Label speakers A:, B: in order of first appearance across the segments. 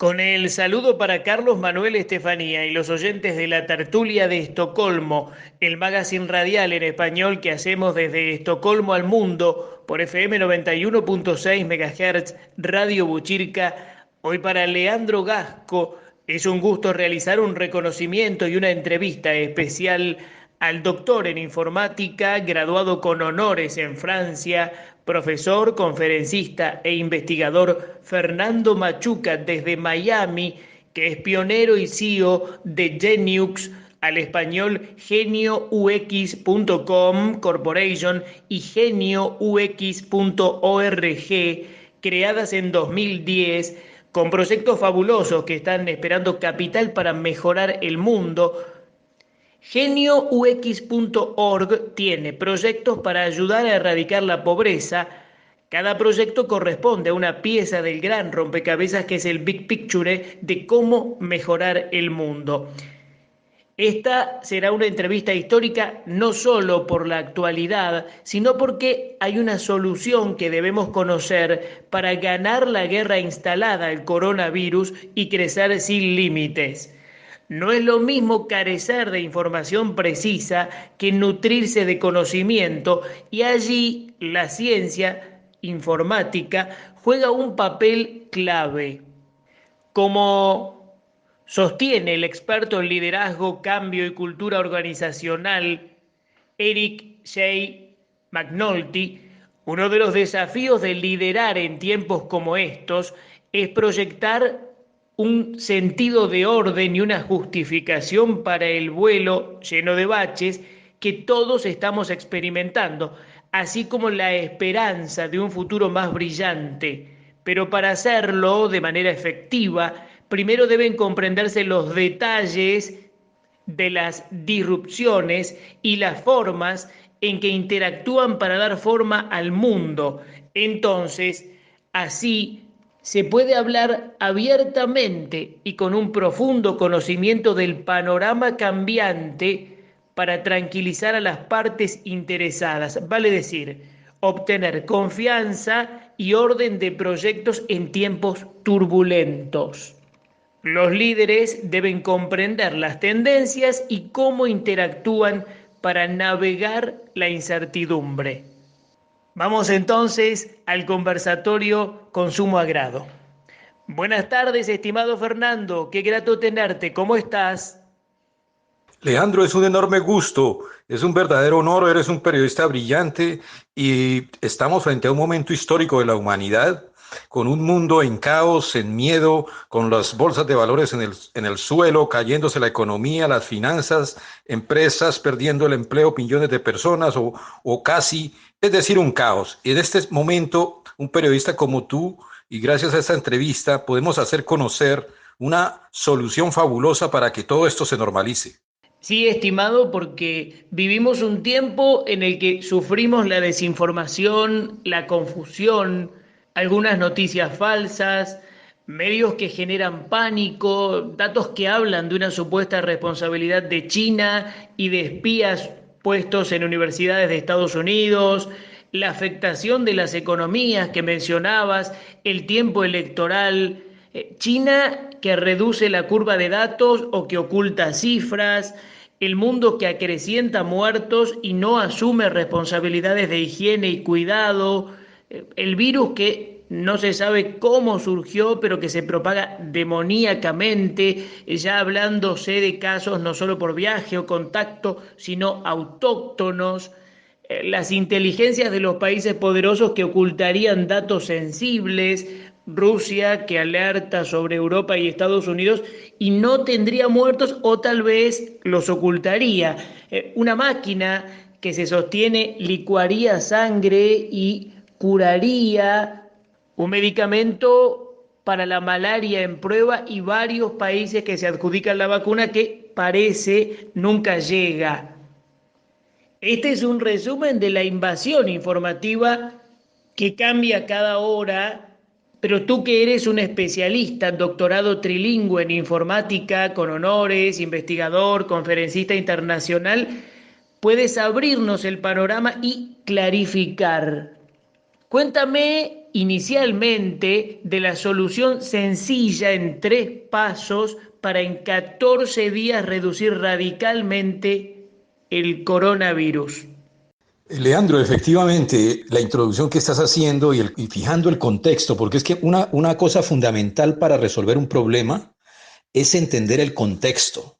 A: Con el saludo para Carlos Manuel Estefanía y los oyentes de la tertulia de Estocolmo, el magazine radial en español que hacemos desde Estocolmo al mundo por FM 91.6 MHz, Radio Buchirca. Hoy para Leandro Gasco es un gusto realizar un reconocimiento y una entrevista especial al doctor en informática, graduado con honores en Francia, profesor, conferencista e investigador Fernando Machuca desde Miami, que es pionero y CEO de Geniux, al español GenioUX.com Corporation y GenioUX.org, creadas en 2010, con proyectos fabulosos que están esperando capital para mejorar el mundo. GenioUX.org tiene proyectos para ayudar a erradicar la pobreza. Cada proyecto corresponde a una pieza del gran rompecabezas que es el Big Picture de cómo mejorar el mundo. Esta será una entrevista histórica no solo por la actualidad, sino porque hay una solución que debemos conocer para ganar la guerra instalada al coronavirus y crecer sin límites. No es lo mismo carecer de información precisa que nutrirse de conocimiento, y allí la ciencia informática juega un papel clave. Como sostiene el experto en liderazgo, cambio y cultura organizacional Eric J. McNulty, uno de los desafíos de liderar en tiempos como estos es proyectar un sentido de orden y una justificación para el vuelo lleno de baches que todos estamos experimentando, así como la esperanza de un futuro más brillante. Pero para hacerlo de manera efectiva, primero deben comprenderse los detalles de las disrupciones y las formas en que interactúan para dar forma al mundo. Entonces, así se puede hablar abiertamente y con un profundo conocimiento del panorama cambiante para tranquilizar a las partes interesadas, vale decir, obtener confianza y orden de proyectos en tiempos turbulentos. Los líderes deben comprender las tendencias y cómo interactúan para navegar la incertidumbre. Vamos entonces al conversatorio con sumo agrado. Buenas tardes, estimado Fernando. Qué grato tenerte. ¿Cómo estás?
B: Leandro, es un enorme gusto, es un verdadero honor, eres un periodista brillante y estamos frente a un momento histórico de la humanidad, con un mundo en caos, en miedo, con las bolsas de valores en el suelo, cayéndose la economía, las finanzas, empresas perdiendo el empleo, millones de personas o casi, es decir, un caos. Y en este momento, un periodista como tú, y gracias a esta entrevista, podemos hacer conocer una solución fabulosa para que todo esto se normalice.
A: Sí, estimado, porque vivimos un tiempo en el que sufrimos la desinformación, la confusión, algunas noticias falsas, medios que generan pánico, datos que hablan de una supuesta responsabilidad de China y de espías puestos en universidades de Estados Unidos, la afectación de las economías que mencionabas, el tiempo electoral, China que reduce la curva de datos o que oculta cifras, el mundo que acrecienta muertos y no asume responsabilidades de higiene y cuidado, el virus que no se sabe cómo surgió, pero que se propaga demoníacamente, ya hablándose de casos no solo por viaje o contacto, sino autóctonos, las inteligencias de los países poderosos que ocultarían datos sensibles, Rusia que alerta sobre Europa y Estados Unidos y no tendría muertos o tal vez los ocultaría. Una máquina que se sostiene licuaría sangre y curaría, un medicamento para la malaria en prueba y varios países que se adjudican la vacuna que parece nunca llega. Este es un resumen de la invasión informativa que cambia cada hora, pero tú que eres un especialista, doctorado trilingüe en informática, con honores, investigador, conferencista internacional, puedes abrirnos el panorama y clarificar. Cuéntame inicialmente de la solución sencilla en 3 pasos para en 14 días reducir radicalmente el coronavirus.
B: Leandro, efectivamente, la introducción que estás haciendo y fijando el contexto, porque es que una cosa fundamental para resolver un problema es entender el contexto.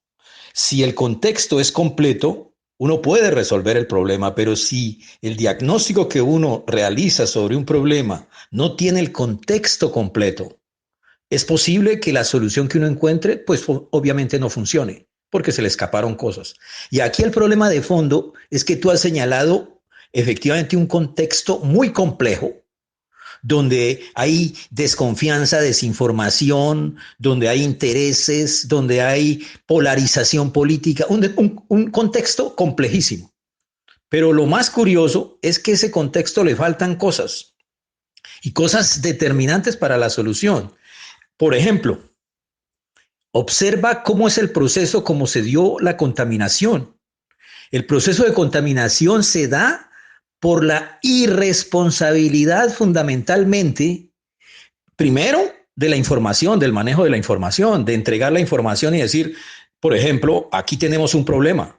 B: Si el contexto es completo, uno puede resolver el problema, pero si el diagnóstico que uno realiza sobre un problema no tiene el contexto completo, es posible que la solución que uno encuentre, pues obviamente no funcione, porque se le escaparon cosas. Y aquí el problema de fondo es que tú has señalado efectivamente un contexto muy complejo, donde hay desconfianza, desinformación, donde hay intereses, donde hay polarización política, un contexto complejísimo. Pero lo más curioso es que a ese contexto le faltan cosas y cosas determinantes para la solución. Por ejemplo, observa cómo es el proceso, cómo se dio la contaminación. El proceso de contaminación se da por la irresponsabilidad fundamentalmente, primero, de la información, del manejo de la información, de entregar la información y decir, por ejemplo, aquí tenemos un problema.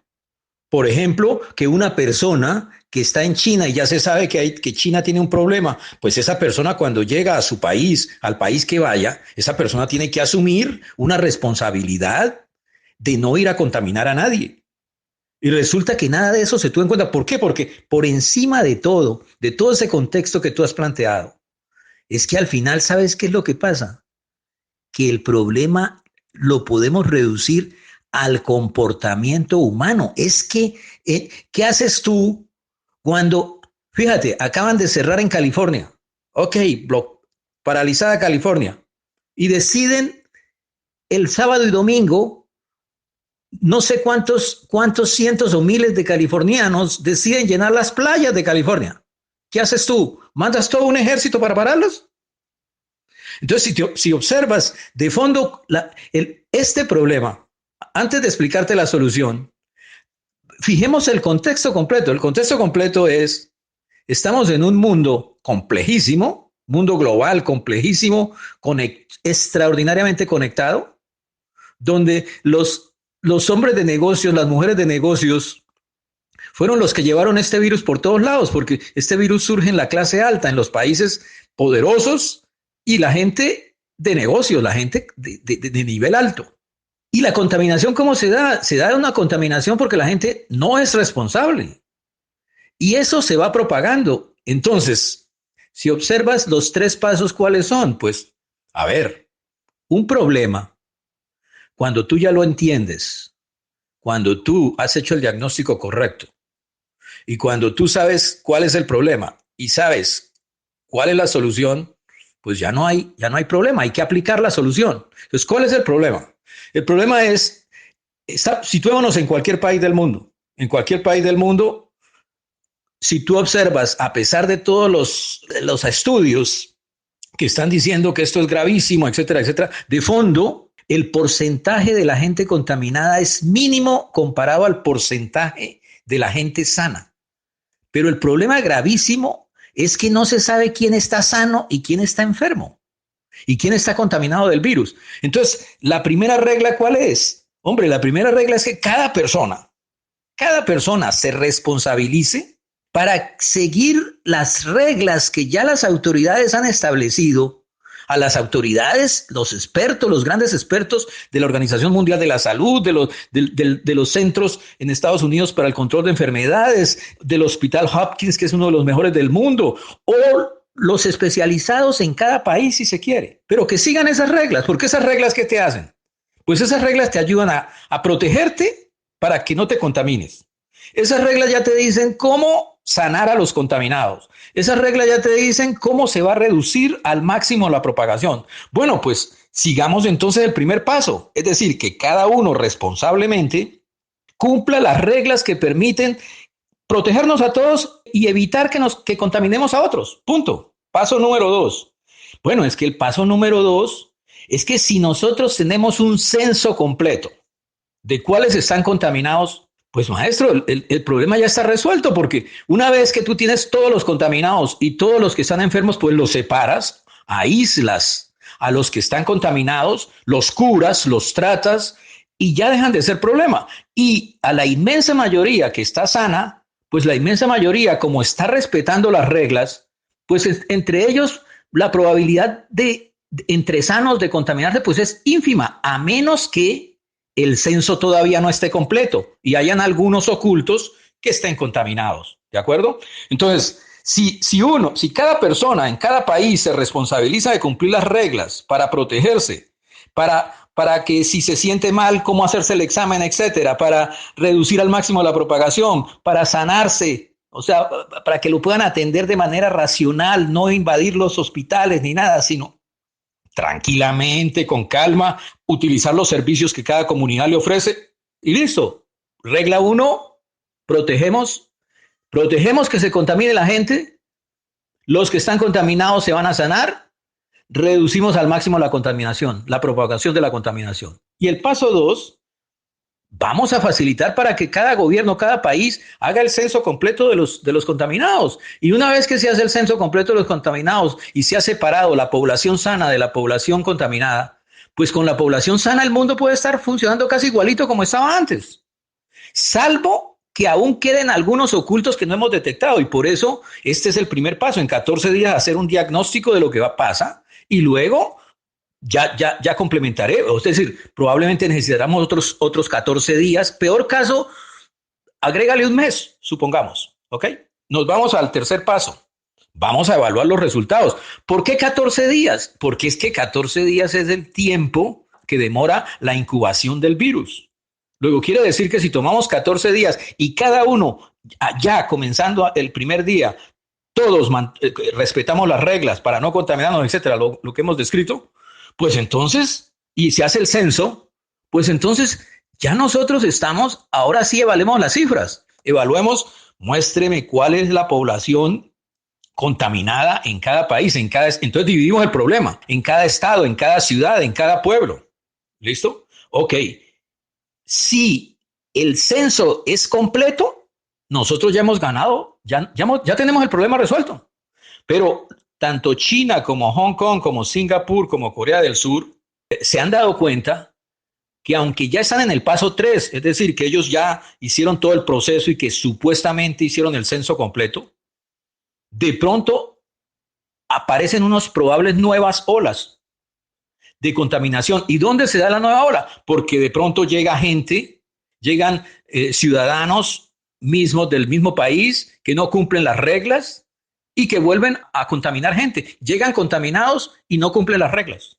B: Por ejemplo, que una persona que está en China y ya se sabe que China tiene un problema, pues esa persona cuando llega a su país, al país que vaya, esa persona tiene que asumir una responsabilidad de no ir a contaminar a nadie. Y resulta que nada de eso se tuvo en cuenta. ¿Por qué? Porque por encima de todo ese contexto que tú has planteado, es que al final, ¿sabes qué es lo que pasa? Que el problema lo podemos reducir al comportamiento humano. Es que, ¿qué haces tú cuando, fíjate, acaban de cerrar en California? Ok, paralizada California. Y deciden el sábado y domingo, no sé cuántos cientos o miles de californianos deciden llenar las playas de California. ¿Qué haces tú? ¿Mandas todo un ejército para pararlos? Entonces, si observas de fondo este problema, antes de explicarte la solución, fijemos el contexto completo. El contexto completo es, estamos en un mundo complejísimo, mundo global complejísimo, extraordinariamente conectado, donde los hombres de negocios, las mujeres de negocios, fueron los que llevaron este virus por todos lados, porque este virus surge en la clase alta, en los países poderosos y la gente de negocios, la gente de nivel alto. Y la contaminación, ¿cómo se da? Se da una contaminación porque la gente no es responsable. Y eso se va propagando. Entonces, si observas los 3 pasos, ¿cuáles son? Pues, a ver, un problema, cuando tú ya lo entiendes, cuando tú has hecho el diagnóstico correcto y cuando tú sabes cuál es el problema y sabes cuál es la solución, pues ya no hay problema, hay que aplicar la solución. Entonces, ¿cuál es el problema? El problema es, situémonos en cualquier país del mundo. En cualquier país del mundo, si tú observas, a pesar de todos los estudios que están diciendo que esto es gravísimo, etcétera, etcétera, de fondo, el porcentaje de la gente contaminada es mínimo comparado al porcentaje de la gente sana. Pero el problema gravísimo es que no se sabe quién está sano y quién está enfermo y quién está contaminado del virus. Entonces, la primera regla, ¿cuál es? Hombre, la primera regla es que cada persona se responsabilice para seguir las reglas que ya las autoridades han establecido. A las autoridades, los expertos, los grandes expertos de la Organización Mundial de la Salud, de los centros en Estados Unidos para el control de enfermedades, del Hospital Hopkins, que es uno de los mejores del mundo, o los especializados en cada país, si se quiere. Pero que sigan esas reglas, porque esas reglas, ¿qué te hacen? Pues esas reglas te ayudan a protegerte para que no te contamines. Esas reglas ya te dicen cómo sanar a los contaminados. Esas reglas ya te dicen cómo se va a reducir al máximo la propagación. Bueno, pues sigamos entonces el primer paso, es decir, que cada uno responsablemente cumpla las reglas que permiten protegernos a todos y evitar que contaminemos a otros. Punto. Paso número 2. Bueno, es que el paso número 2 es que si nosotros tenemos un censo completo de cuáles están contaminados,
C: Pues maestro, el problema ya está resuelto porque una vez que tú tienes todos los contaminados y todos los que están enfermos, pues los separas, aíslas a los que están contaminados, los curas, los tratas y ya dejan de ser problema. Y a la inmensa mayoría que está sana, pues la inmensa mayoría, como está respetando las reglas, pues entre ellos la probabilidad de entre sanos de contaminarse pues es ínfima, a menos que el censo todavía no esté completo y hayan algunos ocultos que estén contaminados, ¿de acuerdo? Entonces, si cada persona en cada país se responsabiliza de cumplir las reglas para protegerse, para que si se siente mal, cómo hacerse el examen, etcétera, para reducir al máximo la propagación, para sanarse, o sea, para que lo puedan atender de manera racional, no invadir los hospitales ni nada, sino tranquilamente, con calma, utilizar los servicios que cada comunidad le ofrece y listo. Regla uno, protegemos que se contamine la gente, los que están contaminados se van a sanar, reducimos al máximo la contaminación, la propagación de la contaminación. Y el paso dos, vamos a facilitar para que cada gobierno, cada país haga el censo completo de los contaminados. Y una vez que se hace el censo completo de los contaminados y se ha separado la población sana de la población contaminada, pues con la población sana el mundo puede estar funcionando casi igualito como estaba antes. Salvo que aún queden algunos ocultos que no hemos detectado. Y por eso este es el primer paso, en 14 días hacer un diagnóstico de lo que pasa y luego ya complementaré, es decir, probablemente necesitaremos otros 14 días. Peor caso, agrégale un mes, supongamos, ¿ok? Nos vamos al tercer paso. Vamos a evaluar los resultados. ¿Por qué 14 días? Porque es que 14 días es el tiempo que demora la incubación del virus. Luego quiere decir que si tomamos 14 días y cada uno, ya comenzando el primer día, todos respetamos las reglas para no contaminarnos, etcétera, lo que hemos descrito, pues entonces, y se hace el censo, pues entonces ya nosotros estamos, ahora sí evaluemos las cifras, evaluemos, muéstreme cuál es la población contaminada en cada país, entonces dividimos el problema, en cada estado, en cada ciudad, en cada pueblo. ¿Listo? Ok. Si el censo es completo, nosotros ya hemos ganado, ya tenemos el problema resuelto. Pero tanto China como Hong Kong, como Singapur, como Corea del Sur, se han dado cuenta que aunque ya están en el paso 3, es decir, que ellos ya hicieron todo el proceso y que supuestamente hicieron el censo completo, de pronto aparecen unas probables nuevas olas de contaminación. ¿Y dónde se da la nueva ola? Porque de pronto llegan ciudadanos mismos del mismo país que no cumplen las reglas y que vuelven a contaminar gente. Llegan contaminados y no cumplen las reglas.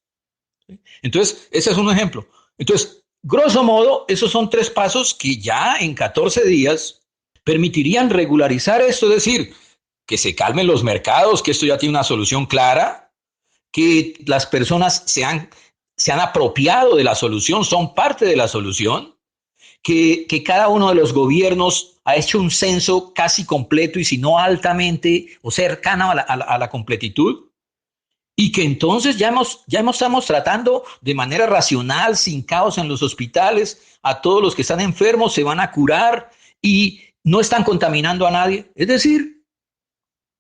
C: Entonces, ese es un ejemplo. Entonces, grosso modo, esos son 3 pasos que ya en 14 días permitirían regularizar esto, es decir, que se calmen los mercados, que esto ya tiene una solución clara, que las personas se han apropiado de la solución, son parte de la solución, que cada uno de los gobiernos ha hecho un censo casi completo y si no altamente o cercano a la completitud, y que entonces ya estamos tratando de manera racional, sin caos en los hospitales, a todos los que están enfermos se van a curar y no están contaminando a nadie. Es decir,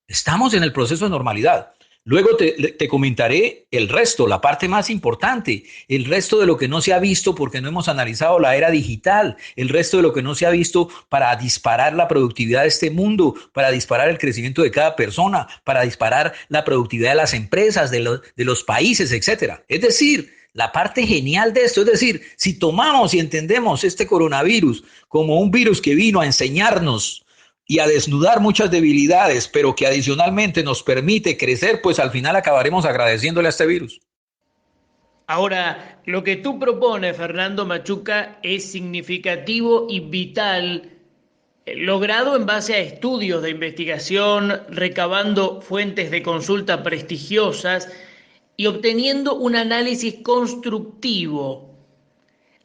C: estamos en el proceso de normalidad. Luego te comentaré el resto, la parte más importante, el resto de lo que no se ha visto porque no hemos analizado la era digital, el resto de lo que no se ha visto para disparar la productividad de este mundo, para disparar el crecimiento de cada persona, para disparar la productividad de las empresas, de los países, etcétera. Es decir, la parte genial de esto, es decir, si tomamos y entendemos este coronavirus como un virus que vino a enseñarnos y a desnudar muchas debilidades, pero que adicionalmente nos permite crecer, pues al final acabaremos agradeciéndole a este virus.
A: Ahora, lo que tú propones, Fernando Machuca, es significativo y vital, logrado en base a estudios de investigación, recabando fuentes de consulta prestigiosas y obteniendo un análisis constructivo.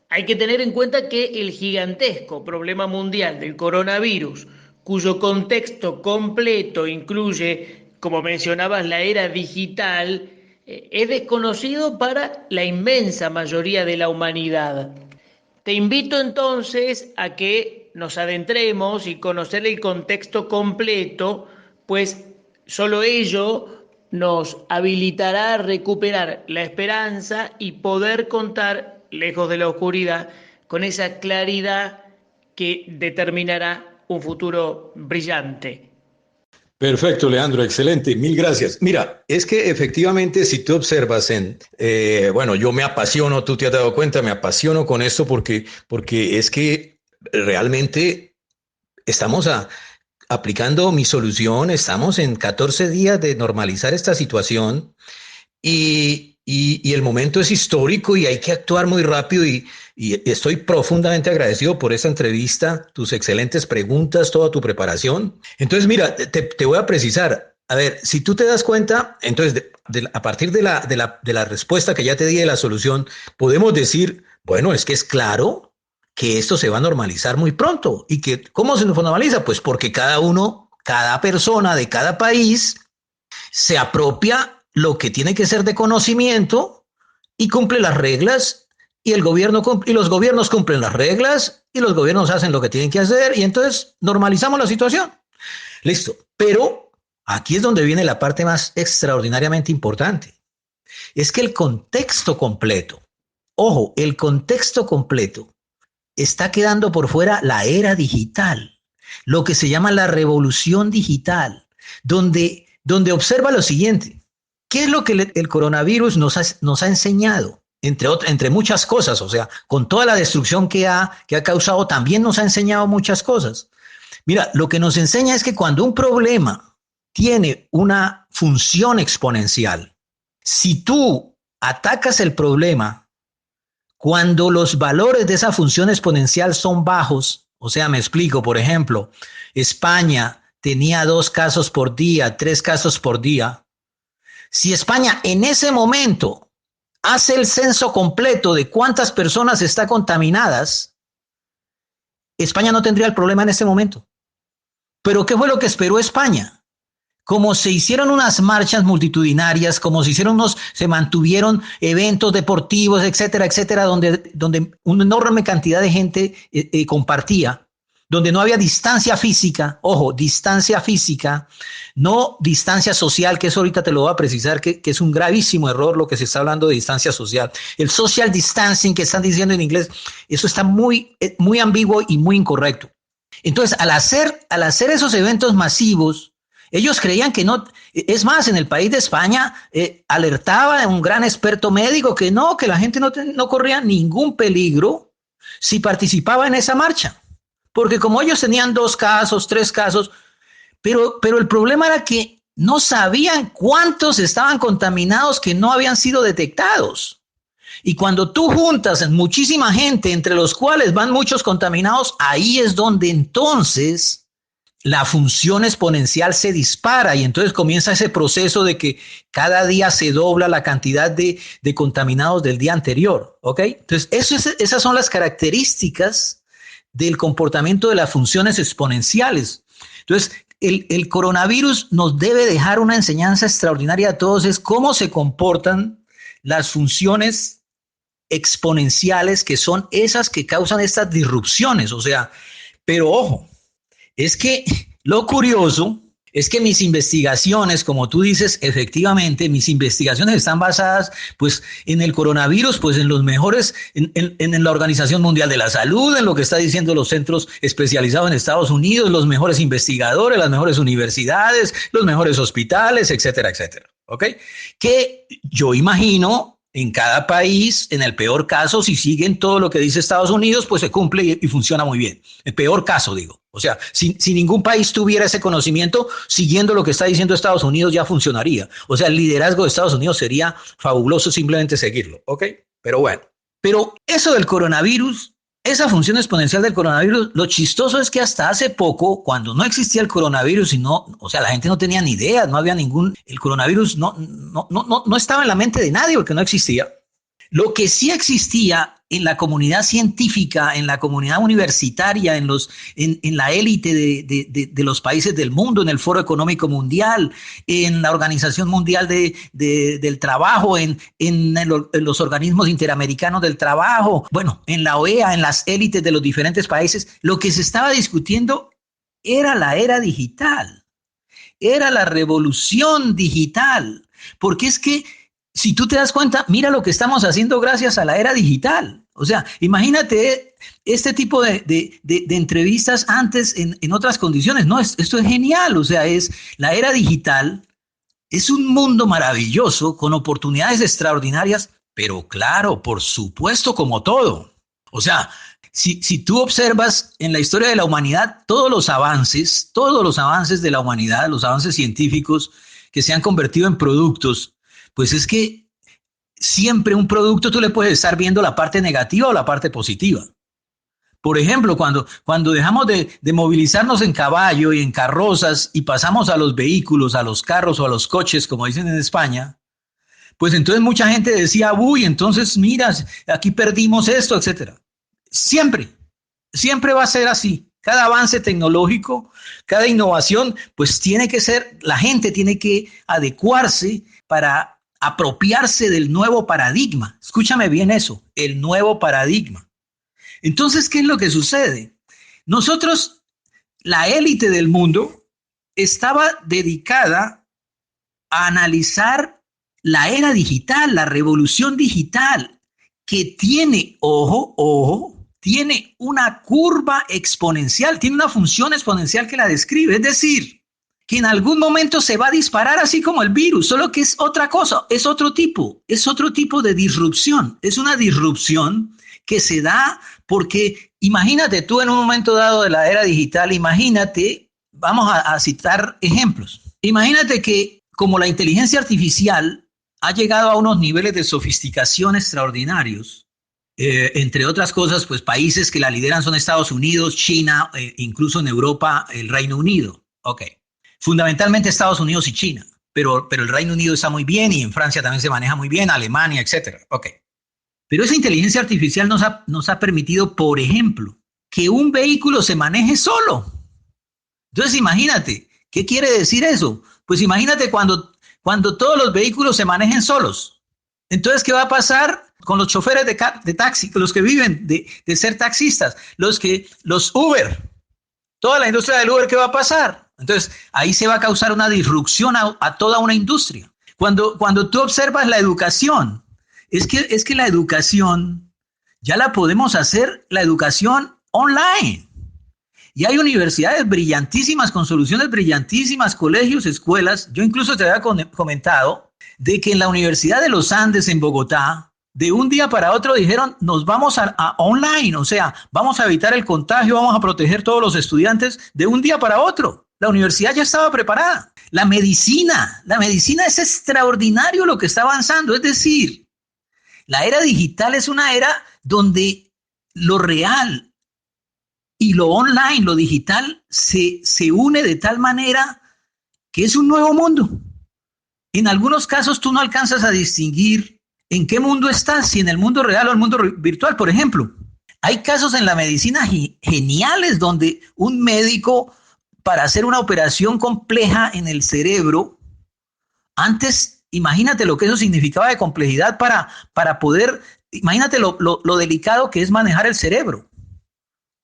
A: Hay que tener en cuenta que el gigantesco problema mundial del coronavirus, cuyo contexto completo incluye, como mencionabas, la era digital, es desconocido para la inmensa mayoría de la humanidad. Te invito entonces a que nos adentremos y conocer el contexto completo, pues solo ello nos habilitará a recuperar la esperanza y poder contar, lejos de la oscuridad, con esa claridad que determinará un futuro brillante.
B: Perfecto, Leandro, excelente, mil gracias. Mira, es que efectivamente si tú observas bueno, yo me apasiono, tú te has dado cuenta, me apasiono con esto porque es que realmente estamos aplicando mi solución, estamos en 14 días de normalizar esta situación y el momento es histórico y hay que actuar muy rápido y estoy profundamente agradecido por esta entrevista, tus excelentes preguntas, toda tu preparación. Entonces, mira, te voy a precisar. A ver, si tú te das cuenta, entonces a partir de la respuesta que ya te di de la solución, podemos decir, bueno, es que es claro que esto se va a normalizar muy pronto. ¿Y que cómo se normaliza? Pues porque cada persona de cada país se apropia lo que tiene que ser de conocimiento y cumple las reglas y los gobiernos cumplen las reglas y los gobiernos hacen lo que tienen que hacer y entonces normalizamos la situación. Listo. Pero aquí es donde viene la parte más extraordinariamente importante. Es que el contexto completo, ojo, el contexto completo está quedando por fuera la era digital, lo que se llama la revolución digital, donde observa lo siguiente. ¿Qué es lo que el coronavirus nos ha enseñado? Entre muchas cosas, o sea, con toda la destrucción que ha causado, también nos ha enseñado muchas cosas. Mira, lo que nos enseña es que cuando un problema tiene una función exponencial, si tú atacas el problema cuando los valores de esa función exponencial son bajos, o sea, me explico, por ejemplo, España tenía 2 casos por día, 3 casos por día. Si España en ese momento hace el censo completo de cuántas personas están contaminadas, España no tendría el problema en ese momento. Pero ¿qué fue lo que esperó España? Como se hicieron unas marchas multitudinarias, como se mantuvieron eventos deportivos, etcétera, etcétera, donde una enorme cantidad de gente compartía, donde no había distancia física, ojo, distancia física, no distancia social, que eso ahorita te lo voy a precisar, que es un gravísimo error lo que se está hablando de distancia social. El social distancing que están diciendo en inglés, eso está muy ambiguo y muy incorrecto. Entonces, al hacer esos eventos masivos, ellos creían que no, es más, en el país de España alertaba un gran experto médico que la gente no corría ningún peligro si participaba en esa marcha. Porque como ellos tenían 2 casos, 3 casos, pero el problema era que no sabían cuántos estaban contaminados que no habían sido detectados. Y cuando tú juntas muchísima gente, entre los cuales van muchos contaminados, ahí es donde entonces la función exponencial se dispara y entonces comienza ese proceso de que cada día se dobla la cantidad de contaminados del día anterior, ¿ok? Entonces, esas son las características del comportamiento de las funciones exponenciales. Entonces, el coronavirus nos debe dejar una enseñanza extraordinaria a todos, es cómo se comportan las funciones exponenciales, que son esas que causan estas disrupciones. O sea, pero ojo, es que lo curioso es que mis investigaciones, como tú dices, efectivamente, mis investigaciones están basadas pues en el coronavirus, pues en los mejores, en la Organización Mundial de la Salud, en lo que está diciendo los centros especializados en Estados Unidos, los mejores investigadores, las mejores universidades, los mejores hospitales, etcétera, etcétera. ¿Ok? Que yo imagino en cada país, en el peor caso, si siguen todo lo que dice Estados Unidos, pues se cumple y funciona muy bien. El peor caso, digo. O sea, si ningún país tuviera ese conocimiento, siguiendo lo que está diciendo Estados Unidos, ya funcionaría. O sea, el liderazgo de Estados Unidos sería fabuloso simplemente seguirlo. ¿Ok? Pero bueno. Pero eso del coronavirus, esa función exponencial del coronavirus, lo chistoso es que hasta hace poco, cuando no existía el coronavirus, o sea, la gente no tenía ni idea, no había el coronavirus no estaba en la mente de nadie porque no existía.
C: Lo que sí existía en la comunidad científica, en la comunidad universitaria, en la élite de los países del mundo, en el Foro Económico Mundial, en la Organización Mundial del Trabajo, en los organismos interamericanos del trabajo, bueno, en la OEA, en las élites de los diferentes países, lo que se estaba discutiendo era la era digital, era la revolución digital, porque es que si tú te das cuenta, mira lo que estamos haciendo gracias a la era digital. O sea, imagínate este tipo de entrevistas antes en otras condiciones. No, esto es genial. O sea, la era digital es un mundo maravilloso con oportunidades extraordinarias, pero claro, por supuesto, como todo. O sea, si tú observas en la historia de la humanidad todos los avances de la humanidad, los avances científicos que se han convertido en productos, pues es que siempre un producto tú le puedes estar viendo la parte negativa o la parte positiva. Por ejemplo, cuando dejamos de movilizarnos en caballo y en carrozas y pasamos a los vehículos, a los carros o a los coches, como dicen en España, pues entonces mucha gente decía, uy, entonces mira, aquí perdimos esto, etcétera. Siempre va a ser así. Cada avance tecnológico, cada innovación, pues tiene que ser, la gente tiene que adecuarse para apropiarse del nuevo paradigma. Escúchame bien eso, el nuevo paradigma. Entonces, ¿qué es lo que sucede? Nosotros, la élite del mundo, estaba dedicada a analizar la era digital, la revolución digital, que tiene, ojo, tiene una curva exponencial, tiene una función exponencial que la describe, es decir, que en algún momento se va a disparar así como el virus, solo que es otra cosa, es otro tipo de disrupción. Es una disrupción que se da porque, imagínate tú en un momento dado de la era digital, imagínate, vamos a citar ejemplos. Imagínate que como la inteligencia artificial ha llegado a unos niveles de sofisticación extraordinarios, entre otras cosas, pues países que la lideran son Estados Unidos, China, incluso en Europa, el Reino Unido. Ok. Fundamentalmente Estados Unidos y China, pero el Reino Unido está muy bien y en Francia también se maneja muy bien, Alemania, etcétera. Ok. Pero esa inteligencia artificial nos ha permitido, por ejemplo, que un vehículo se maneje solo. Entonces, imagínate, ¿qué quiere decir eso? Pues imagínate cuando todos los vehículos se manejen solos. Entonces, ¿qué va a pasar con los choferes de taxi, los que viven de ser taxistas, los Uber? Toda la industria del Uber, ¿qué va a pasar? Entonces, ahí se va a causar una disrupción a toda una industria. Cuando tú observas la educación, es que la educación ya la podemos hacer, la educación online. Y hay universidades brillantísimas, con soluciones brillantísimas, colegios, escuelas. Yo incluso te había comentado de que en la Universidad de los Andes en Bogotá, de un día para otro dijeron, nos vamos a online, o sea, vamos a evitar el contagio, vamos a proteger a todos los estudiantes de un día para otro. La universidad ya estaba preparada. La medicina es extraordinario lo que está avanzando. Es decir, la era digital es una era donde lo real y lo online, lo digital, se une de tal manera que es un nuevo mundo. En algunos casos tú no alcanzas a distinguir en qué mundo estás, si en el mundo real o el mundo virtual. Por ejemplo, hay casos en la medicina geniales donde un médico, para hacer una operación compleja en el cerebro, antes, imagínate lo que eso significaba de complejidad para poder, imagínate lo delicado que es manejar el cerebro.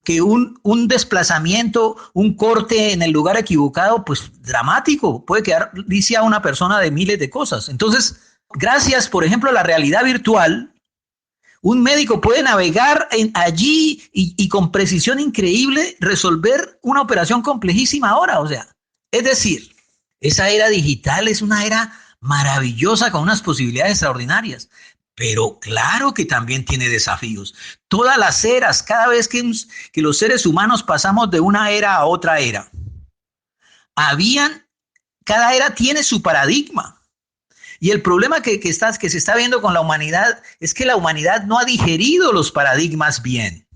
C: Que un desplazamiento, un corte en el lugar equivocado, pues dramático, puede quedar, dice a una persona de miles de cosas. Entonces, gracias, por ejemplo, a la realidad virtual, un médico puede navegar allí y con precisión increíble resolver una operación complejísima ahora. O sea, es decir, esa era digital es una era maravillosa con unas posibilidades extraordinarias. Pero claro que también tiene desafíos. Todas las eras, cada vez que los seres humanos pasamos de una era a otra era, cada era tiene su paradigma. Y el problema que se está viendo con la humanidad es que la humanidad no ha digerido los paradigmas bien.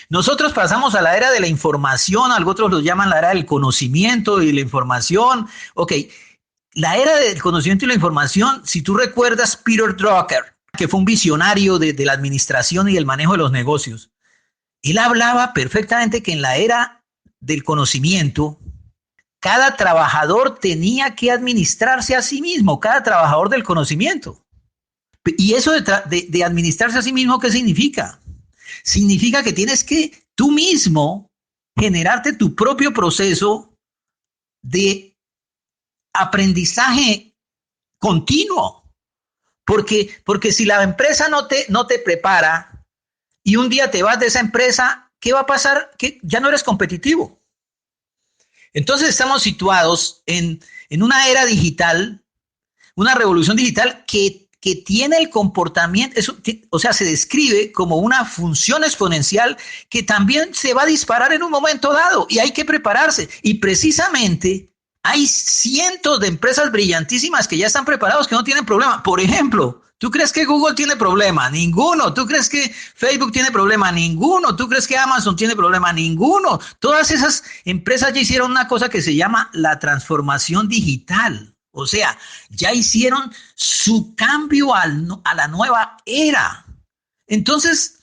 C: Nosotros pasamos a la era de la información, otros lo llaman la era del conocimiento y la información. Ok, la era del conocimiento y la información, si tú recuerdas Peter Drucker, que fue un visionario de la administración y del manejo de los negocios. Él hablaba perfectamente que en la era del conocimiento, cada trabajador tenía que administrarse a sí mismo, cada trabajador del conocimiento. Y eso de administrarse a sí mismo, ¿qué significa? Significa que tienes que tú mismo generarte tu propio proceso de aprendizaje continuo. Porque si la empresa no te prepara y un día te vas de esa empresa, ¿qué va a pasar? Que ya no eres competitivo. Entonces estamos situados en una era digital, una revolución digital que tiene el comportamiento, o sea, se describe como una función exponencial que también se va a disparar en un momento dado y hay que prepararse. Y precisamente hay cientos de empresas brillantísimas que ya están preparados, que no tienen problema. Por ejemplo, ¿tú crees que Google tiene problema? Ninguno. ¿Tú crees que Facebook tiene problema? Ninguno. ¿Tú crees que Amazon tiene problema? Ninguno. Todas esas empresas ya hicieron una cosa que se llama la transformación digital. O sea, ya hicieron su cambio a la nueva era. Entonces,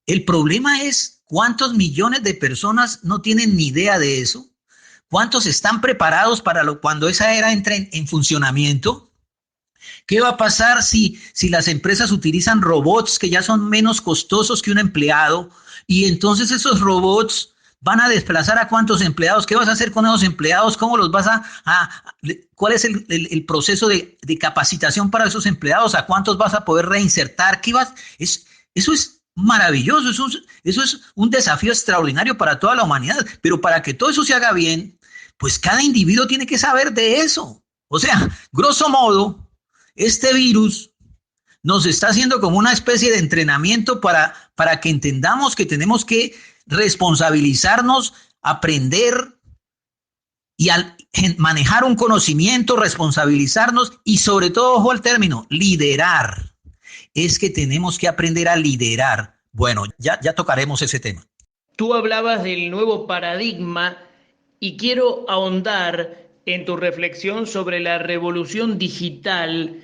C: el problema es cuántos millones de personas no tienen ni idea de eso. ¿Cuántos están preparados para cuando esa era entre en funcionamiento? ¿Qué va a pasar si las empresas utilizan robots que ya son menos costosos que un empleado? Y entonces esos robots van a desplazar a cuántos empleados. ¿Qué vas a hacer con esos empleados? ¿Cómo los vas cuál es el proceso de capacitación para esos empleados? ¿A cuántos vas a poder reinsertar? Eso es maravilloso. Eso es un desafío extraordinario para toda la humanidad. Pero para que todo eso se haga bien, pues cada individuo tiene que saber de eso. O sea, grosso modo, este virus nos está haciendo como una especie de entrenamiento para que entendamos que tenemos que responsabilizarnos, aprender y manejar un conocimiento, responsabilizarnos y sobre todo, ojo al término, liderar. Es que tenemos que aprender a liderar. Bueno, ya tocaremos ese tema.
A: Tú hablabas del nuevo paradigma y quiero ahondar en tu reflexión sobre la revolución digital,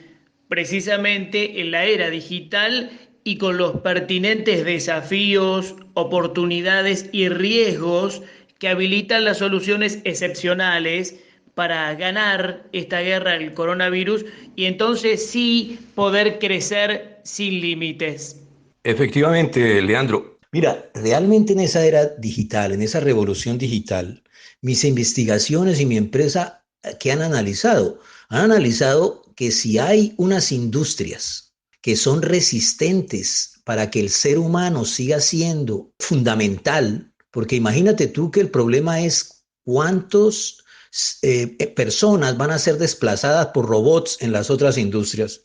A: precisamente en la era digital y con los pertinentes desafíos, oportunidades y riesgos que habilitan las soluciones excepcionales para ganar esta guerra al coronavirus y entonces sí poder crecer sin límites.
B: Efectivamente, Leandro.
C: Mira, realmente en esa era digital, en esa revolución digital, mis investigaciones y mi empresa que han analizado que si hay unas industrias que son resistentes para que el ser humano siga siendo fundamental, porque imagínate tú que el problema es cuántas personas van a ser desplazadas por robots en las otras industrias,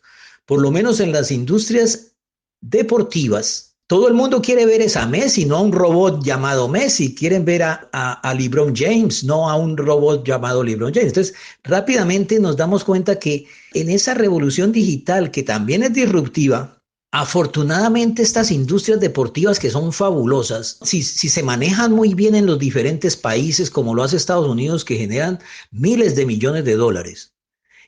C: por lo menos en las industrias deportivas. Todo el mundo quiere ver a Messi, no a un robot llamado Messi. Quieren ver a LeBron James, no a un robot llamado LeBron James. Entonces, rápidamente nos damos cuenta que en esa revolución digital, que también es disruptiva, afortunadamente estas industrias deportivas que son fabulosas, si se manejan muy bien en los diferentes países, como lo hace Estados Unidos, que generan miles de millones de dólares,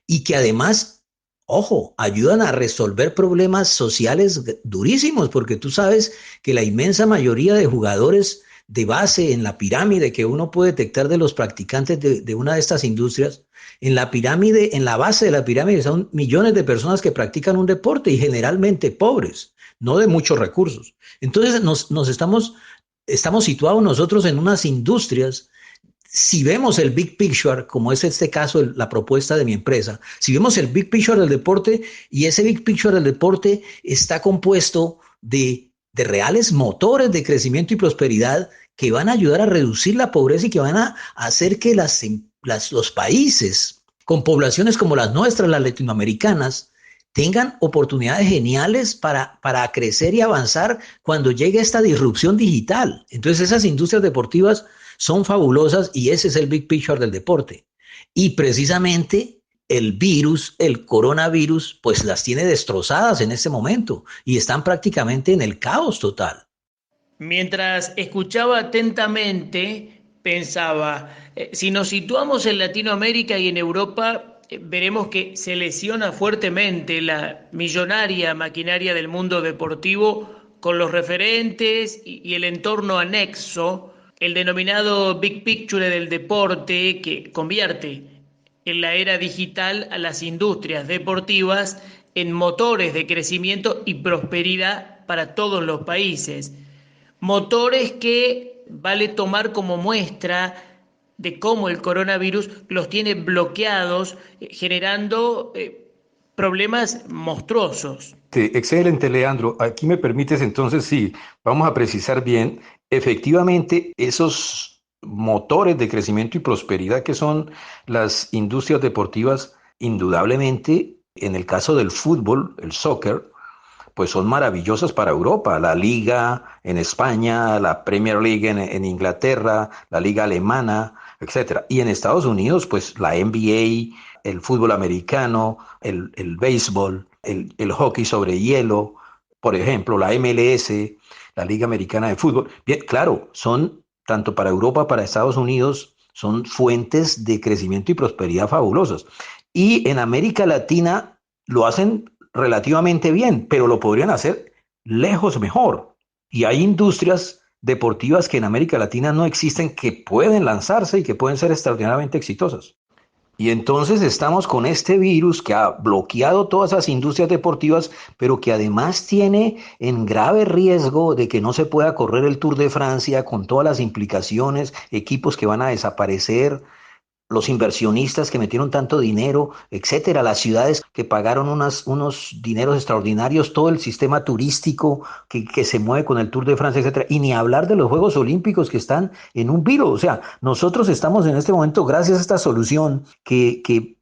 C: y que además, ojo, ayudan a resolver problemas sociales durísimos, porque tú sabes que la inmensa mayoría de jugadores de base en la pirámide que uno puede detectar de los practicantes de una de estas industrias, en la pirámide, en la base de la pirámide son millones de personas que practican un deporte y generalmente pobres, no de muchos recursos. Entonces estamos situados nosotros en unas industrias. Si vemos el big picture, como es este caso, la propuesta de mi empresa, si vemos el big picture del deporte, y ese big picture del deporte está compuesto de reales motores de crecimiento y prosperidad que van a ayudar a reducir la pobreza y que van a hacer que los países con poblaciones como las nuestras, las latinoamericanas, tengan oportunidades geniales para crecer y avanzar cuando llegue esta disrupción digital. Entonces esas industrias deportivas son fabulosas y ese es el big picture del deporte. Y precisamente el virus, el coronavirus, pues las tiene destrozadas en este momento y están prácticamente en el caos total.
A: Mientras escuchaba atentamente, pensaba, si nos situamos en Latinoamérica y en Europa, veremos que se lesiona fuertemente la millonaria maquinaria del mundo deportivo con los referentes y el entorno anexo, el denominado Big Picture del deporte, que convierte en la era digital a las industrias deportivas en motores de crecimiento y prosperidad para todos los países. Motores que vale tomar como muestra de cómo el coronavirus los tiene bloqueados, generando problemas monstruosos.
B: Sí, excelente, Leandro. Aquí me permites entonces, sí, vamos a precisar bien, efectivamente, esos motores de crecimiento y prosperidad que son las industrias deportivas, indudablemente, en el caso del fútbol, el soccer, pues son maravillosas para Europa. La Liga en España, la Premier League en Inglaterra, la Liga Alemana, etcétera. Y en Estados Unidos, pues la NBA, el fútbol americano, el béisbol, el hockey sobre hielo, por ejemplo, la MLS, la Liga Americana de Fútbol. Bien, claro, son tanto para Europa, para Estados Unidos, son fuentes de crecimiento y prosperidad fabulosas. Y en América Latina lo hacen relativamente bien, pero lo podrían hacer lejos mejor. Y hay industrias deportivas que en América Latina no existen que pueden lanzarse y que pueden ser extraordinariamente exitosas. Y entonces estamos con este virus que ha bloqueado todas esas industrias deportivas, pero que además tiene en grave riesgo de que no se pueda correr el Tour de Francia con todas las implicaciones, equipos que van a desaparecer, los inversionistas que metieron tanto dinero, etcétera, las ciudades que pagaron unos dineros extraordinarios, todo el sistema turístico que se mueve con el Tour de Francia, etcétera, y ni hablar de los Juegos Olímpicos que están en un virus. O sea, nosotros estamos en este momento, gracias a esta solución que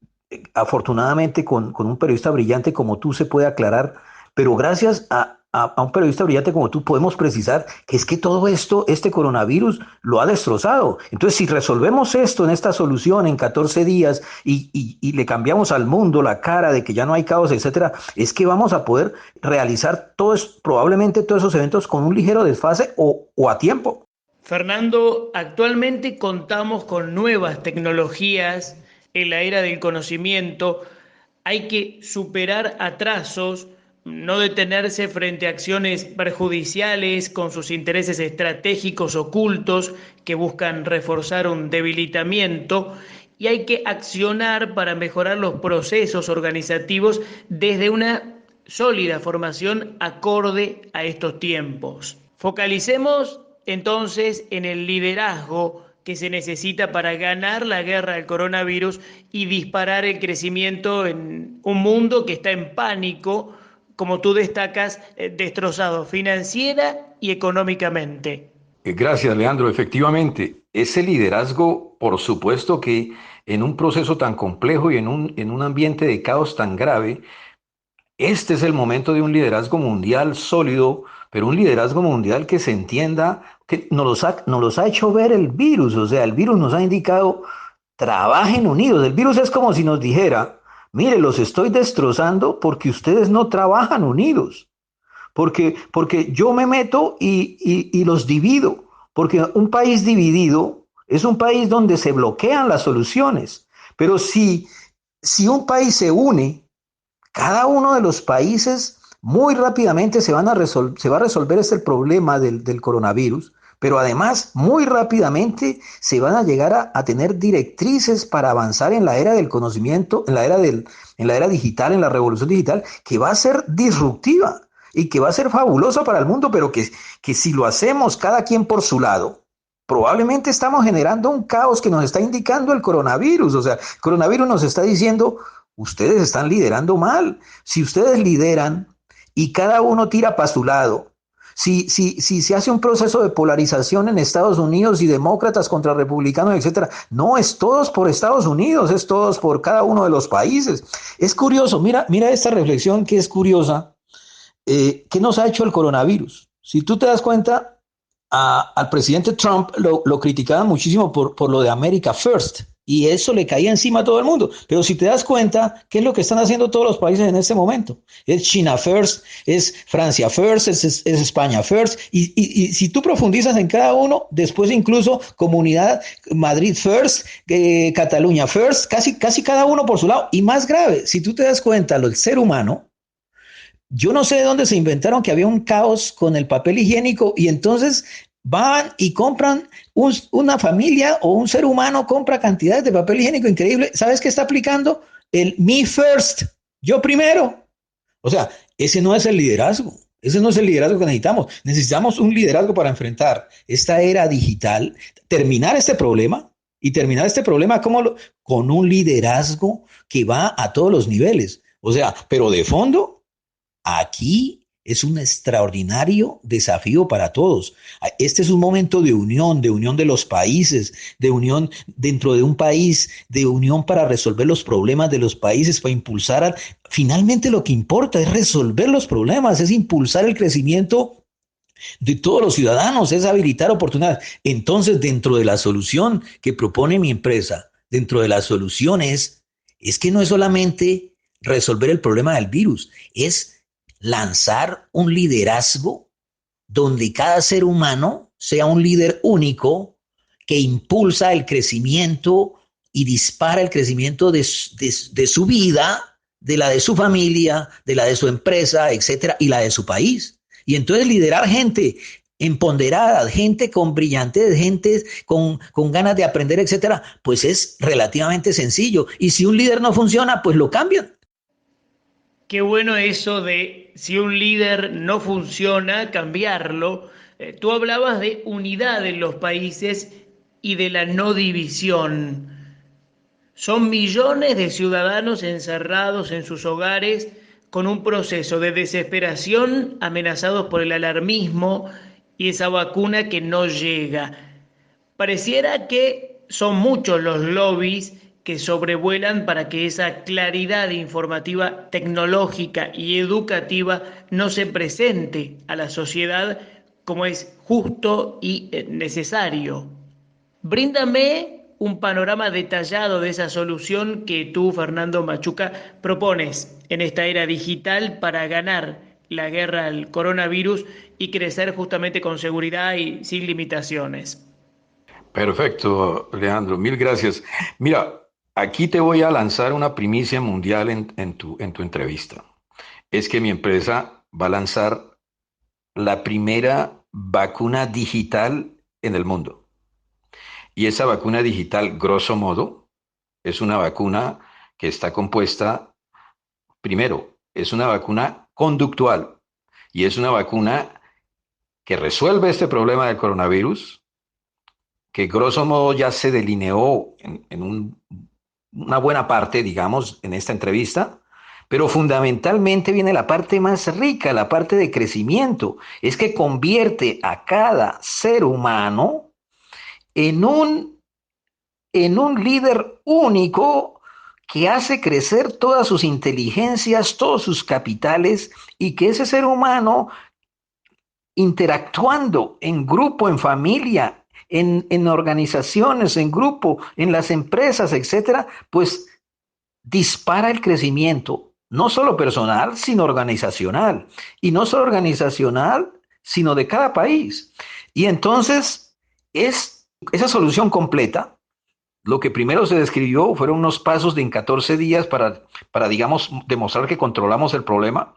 B: afortunadamente con un periodista brillante como tú se puede aclarar, pero gracias a un periodista brillante como tú podemos precisar que es que todo esto, este coronavirus, lo ha destrozado. Entonces, si resolvemos esto en esta solución en 14 días y le cambiamos al mundo la cara de que ya no hay caos, etcétera, es que vamos a poder realizar probablemente todos esos eventos con un ligero desfase o a tiempo.
A: Fernando, actualmente contamos con nuevas tecnologías en la era del conocimiento. Hay que superar atrasos, no detenerse frente a acciones perjudiciales con sus intereses estratégicos ocultos que buscan reforzar un debilitamiento, y hay que accionar para mejorar los procesos organizativos desde una sólida formación acorde a estos tiempos. Focalicemos entonces en el liderazgo que se necesita para ganar la guerra del coronavirus y disparar el crecimiento en un mundo que está en pánico, como tú destacas, destrozado financiera y económicamente.
B: Gracias, Leandro. Efectivamente, ese liderazgo, por supuesto que en un proceso tan complejo y en un ambiente de caos tan grave, este es el momento de un liderazgo mundial sólido, pero un liderazgo mundial que se entienda, que nos los ha hecho ver el virus. O sea, el virus nos ha indicado, trabajen unidos. El virus es como si nos dijera, mire, los estoy destrozando porque ustedes no trabajan unidos. Porque yo me meto y los divido. Porque un país dividido es un país donde se bloquean las soluciones. Pero si un país se une, cada uno de los países muy rápidamente se va a resolver este problema del coronavirus, pero además muy rápidamente se van a llegar a tener directrices para avanzar en la era del conocimiento, en la era digital, en la revolución digital, que va a ser disruptiva y que va a ser fabulosa para el mundo, pero que si lo hacemos cada quien por su lado, probablemente estamos generando un caos que nos está indicando el coronavirus. O sea, el coronavirus nos está diciendo, ustedes están liderando mal. Si ustedes lideran y cada uno tira para su lado, si se hace un proceso de polarización en Estados Unidos y demócratas contra republicanos, etcétera, no es todos por Estados Unidos, es todos por cada uno de los países. Es curioso, mira esta reflexión que es curiosa. ¿Qué nos ha hecho el coronavirus? Si tú te das cuenta, al presidente Trump lo criticaban muchísimo por lo de America First.
C: Y eso le caía encima a todo el mundo. Pero si te das cuenta, ¿qué es lo que están haciendo todos los países en este momento? Es China First, es Francia First, es España First. Y si tú profundizas en cada uno, después incluso Comunidad Madrid First, Cataluña First, casi cada uno por su lado. Y más grave, si tú te das cuenta, el ser humano, yo no sé de dónde se inventaron que había un caos con el papel higiénico y entonces van y compran una familia o un ser humano compra cantidades de papel higiénico increíble. ¿Sabes qué está aplicando? El me first, yo primero. O sea, ese no es el liderazgo. Ese no es el liderazgo que necesitamos. Necesitamos un liderazgo para enfrentar esta era digital, terminar este problema y terminar este problema con un liderazgo que va a todos los niveles. O sea, pero de fondo, aquí es un extraordinario desafío para todos. Este es un momento de unión de los países, de unión dentro de un país, de unión para resolver los problemas de los países, para impulsar. Finalmente lo que importa es resolver los problemas, es impulsar el crecimiento de todos los ciudadanos, es habilitar oportunidades. Entonces, dentro de la solución que propone mi empresa, dentro de las soluciones, es que no es solamente resolver el problema del virus, es lanzar un liderazgo donde cada ser humano sea un líder único que impulsa el crecimiento y dispara el crecimiento de su vida, de la de su familia, de la de su empresa, etcétera, y la de su país. Y entonces liderar gente empoderada, gente con brillantez, gente con ganas de aprender, etcétera, pues es relativamente sencillo. Y si un líder no funciona, pues lo cambian.
A: Qué bueno eso de si un líder no funciona, cambiarlo. Tú hablabas de unidad en los países y de la no división. Son millones de ciudadanos encerrados en sus hogares con un proceso de desesperación, amenazados por el alarmismo y esa vacuna que no llega. Pareciera que son muchos los lobbies que sobrevuelan para que esa claridad informativa, tecnológica y educativa no se presente a la sociedad como es justo y necesario. Bríndame un panorama detallado de esa solución que tú, Fernando Machuca, propones en esta era digital para ganar la guerra al coronavirus y crecer justamente con seguridad y sin limitaciones.
B: Perfecto, Leandro, mil gracias. Mira, aquí te voy a lanzar una primicia mundial en tu entrevista. Es que mi empresa va a lanzar la primera vacuna digital en el mundo. Y esa vacuna digital, grosso modo, es una vacuna que está compuesta, primero, es una vacuna conductual y es una vacuna que resuelve este problema del coronavirus, que grosso modo ya se delineó una buena parte, digamos, en esta entrevista, pero fundamentalmente viene la parte más rica, la parte de crecimiento, es que convierte a cada ser humano en un líder único que hace crecer todas sus inteligencias, todos sus capitales, y que ese ser humano, interactuando en grupo, en familia, en organizaciones, en grupo, en las empresas, etcétera, pues dispara el crecimiento, no solo personal, sino organizacional. Y no solo organizacional, sino de cada país. Y entonces, esa solución completa. Lo que primero se describió fueron unos pasos de en 14 días para, digamos, demostrar que controlamos el problema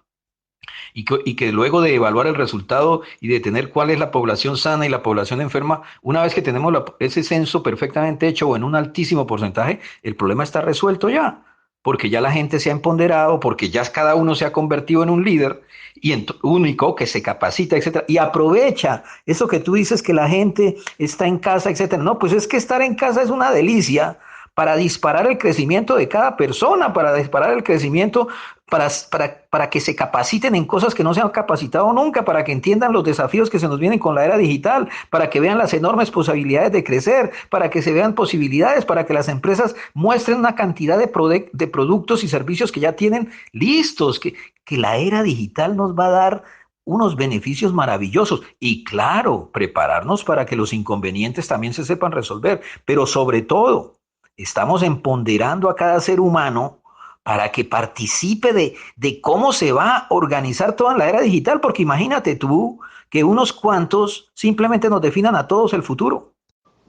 B: y que luego de evaluar el resultado y de tener cuál es la población sana y la población enferma, una vez que tenemos ese censo perfectamente hecho o en un altísimo porcentaje, el problema está resuelto ya, porque ya la gente se ha empoderado, porque ya cada uno se ha convertido en un líder y único que se capacita, etcétera, y aprovecha eso que tú dices que la gente está en casa, etcétera. No, pues es que estar en casa es una delicia para disparar el crecimiento de cada persona, para disparar el crecimiento, para que se capaciten en cosas que no se han capacitado nunca, para que entiendan los desafíos que se nos vienen con la era digital, para que vean las enormes posibilidades de crecer, para que se vean posibilidades, para que las empresas muestren una cantidad de productos y servicios que ya tienen listos, que la era digital nos va a dar unos beneficios maravillosos y claro, prepararnos para que los inconvenientes también se sepan resolver, pero sobre todo
C: estamos empoderando a cada ser humano para que participe de cómo se va a organizar toda la era digital, porque imagínate tú que unos cuantos simplemente nos definan a todos el futuro.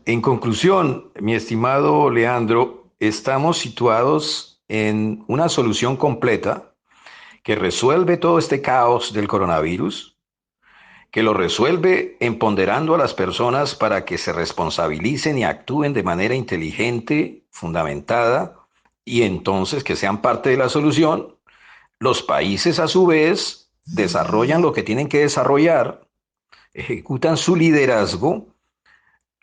B: En conclusión, mi estimado Leandro, estamos situados en una solución completa que resuelve todo este caos del coronavirus, que lo resuelve empoderando a las personas para que se responsabilicen y actúen de manera inteligente, fundamentada, y entonces que sean parte de la solución. Los países, a su vez, desarrollan lo que tienen que desarrollar, ejecutan su liderazgo,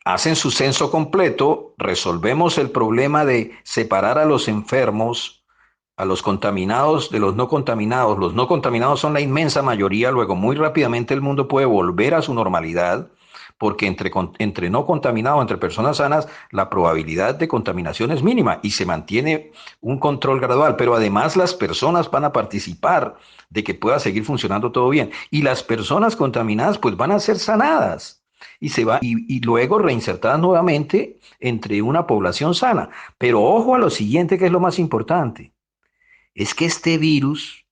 B: hacen su censo completo, resolvemos el problema de separar a los enfermos, a los contaminados de los no contaminados. Los no contaminados son la inmensa mayoría, luego muy rápidamente el mundo puede volver a su normalidad, porque entre no contaminados, entre personas sanas, la probabilidad de contaminación es mínima y se mantiene un control gradual, pero además las personas van a participar de que pueda seguir funcionando todo bien, y las personas contaminadas pues van a ser sanadas y luego reinsertadas nuevamente entre una población sana. Pero ojo a lo siguiente, que es lo más importante, es que este virus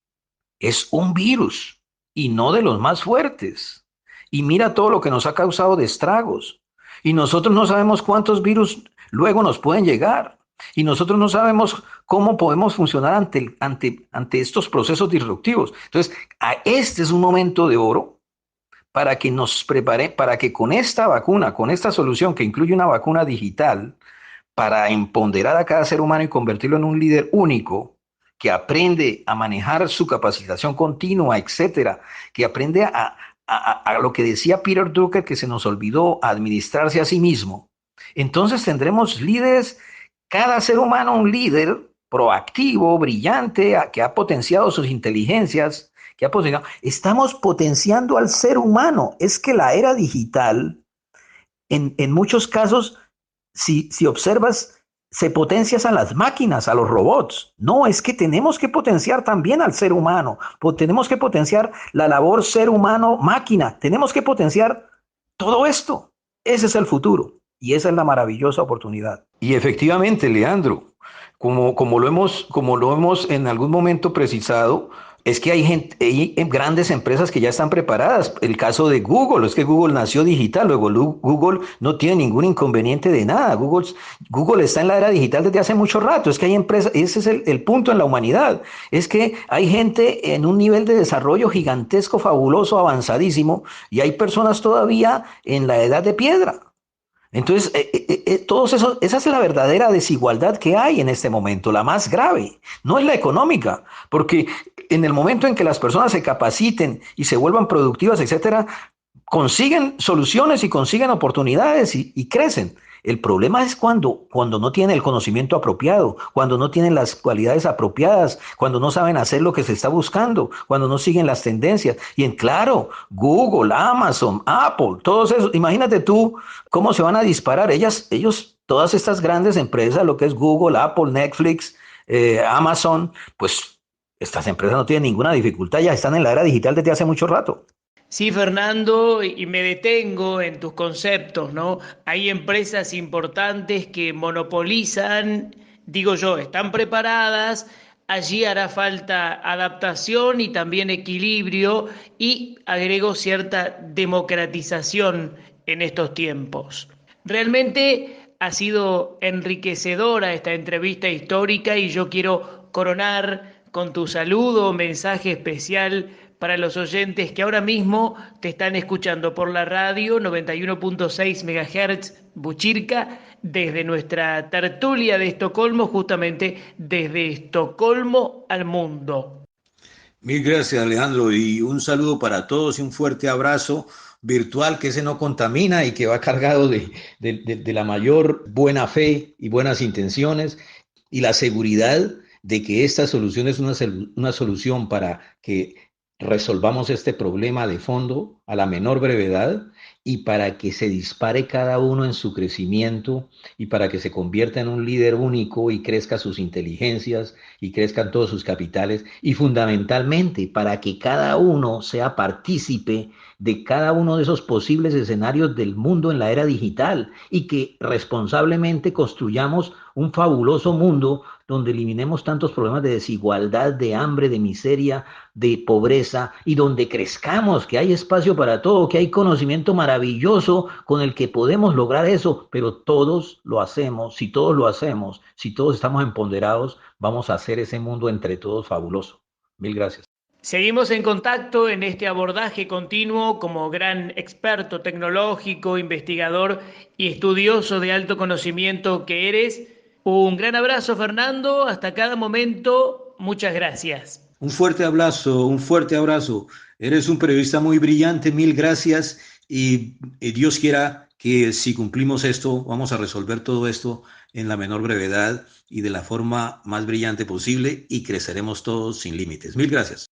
B: es un virus y no de los más fuertes. Y mira todo lo que nos ha causado de estragos. Y nosotros no sabemos cuántos virus luego nos pueden llegar. Y nosotros no sabemos cómo podemos funcionar ante estos procesos disruptivos. Entonces, este es un momento de oro para que nos prepare, para que con esta vacuna, con esta solución que incluye una vacuna digital, para empoderar a cada ser humano y convertirlo en un líder único, que aprende a manejar su capacitación continua, etcétera, que aprende a lo que decía Peter Drucker, que se nos olvidó, a administrarse a sí mismo. Entonces tendremos líderes, cada ser humano un líder proactivo, brillante, que ha potenciado sus inteligencias, que ha potenciado. Estamos potenciando al ser humano. Es que la era digital, en muchos casos, si observas, se potencian a las máquinas, a los robots. No, es que tenemos que potenciar también al ser humano. Tenemos que potenciar la labor ser humano-máquina. Tenemos que potenciar todo esto. Ese es el futuro y esa es la maravillosa oportunidad. Y efectivamente, Leandro, como lo hemos en algún momento precisado, es que hay grandes empresas que ya están preparadas. El caso de Google, es que Google nació digital, luego Google no tiene ningún inconveniente de nada. Google está en la era digital desde hace mucho rato. Es que hay empresas, ese es el punto en la humanidad. Es que hay gente en un nivel de desarrollo gigantesco, fabuloso, avanzadísimo, y hay personas todavía en la edad de piedra. Entonces, esa es la verdadera desigualdad que hay en este momento, la más grave, no es la económica, porque en el momento en que las personas se capaciten y se vuelvan productivas, etcétera, consiguen soluciones y consiguen oportunidades y crecen. El problema es cuando no tienen el conocimiento apropiado, cuando no tienen las cualidades apropiadas, cuando no saben hacer lo que se está buscando, cuando no siguen las tendencias. Claro, Google, Amazon, Apple, todos esos, imagínate tú cómo se van a disparar. Todas estas grandes empresas, lo que es Google, Apple, Netflix, Amazon, pues estas empresas no tienen ninguna dificultad, ya están en la era digital desde hace mucho rato.
A: Sí, Fernando, y me detengo en tus conceptos, ¿no? Hay empresas importantes que monopolizan, digo yo, están preparadas, allí hará falta adaptación y también equilibrio y agrego cierta democratización en estos tiempos. Realmente ha sido enriquecedora esta entrevista histórica y yo quiero coronar con tu saludo, mensaje especial para los oyentes que ahora mismo te están escuchando por la radio 91.6 MHz Buchirca desde nuestra tertulia de Estocolmo, justamente desde Estocolmo al mundo.
C: Mil gracias, Alejandro, y un saludo para todos y un fuerte abrazo virtual, que ese no contamina y que va cargado de la mayor buena fe y buenas intenciones y la seguridad de que esta solución es una solución para que resolvamos este problema de fondo a la menor brevedad y para que se dispare cada uno en su crecimiento y para que se convierta en un líder único y crezca sus inteligencias y crezcan todos sus capitales y fundamentalmente para que cada uno sea partícipe de cada uno de esos posibles escenarios del mundo en la era digital y que responsablemente construyamos un fabuloso mundo donde eliminemos tantos problemas de desigualdad, de hambre, de miseria, de pobreza y donde crezcamos, que hay espacio para todo, que hay conocimiento maravilloso con el que podemos lograr eso, pero todos lo hacemos, si todos lo hacemos, si todos estamos empoderados, vamos a hacer ese mundo entre todos fabuloso. Mil gracias.
A: Seguimos en contacto en este abordaje continuo como gran experto tecnológico, investigador y estudioso de alto conocimiento que eres. Un gran abrazo, Fernando. Hasta cada momento. Muchas gracias.
B: Un fuerte abrazo, un fuerte abrazo. Eres un periodista muy brillante, mil gracias y Dios quiera que si cumplimos esto, vamos a resolver todo esto en la menor brevedad y de la forma más brillante posible y creceremos todos sin límites. Mil gracias.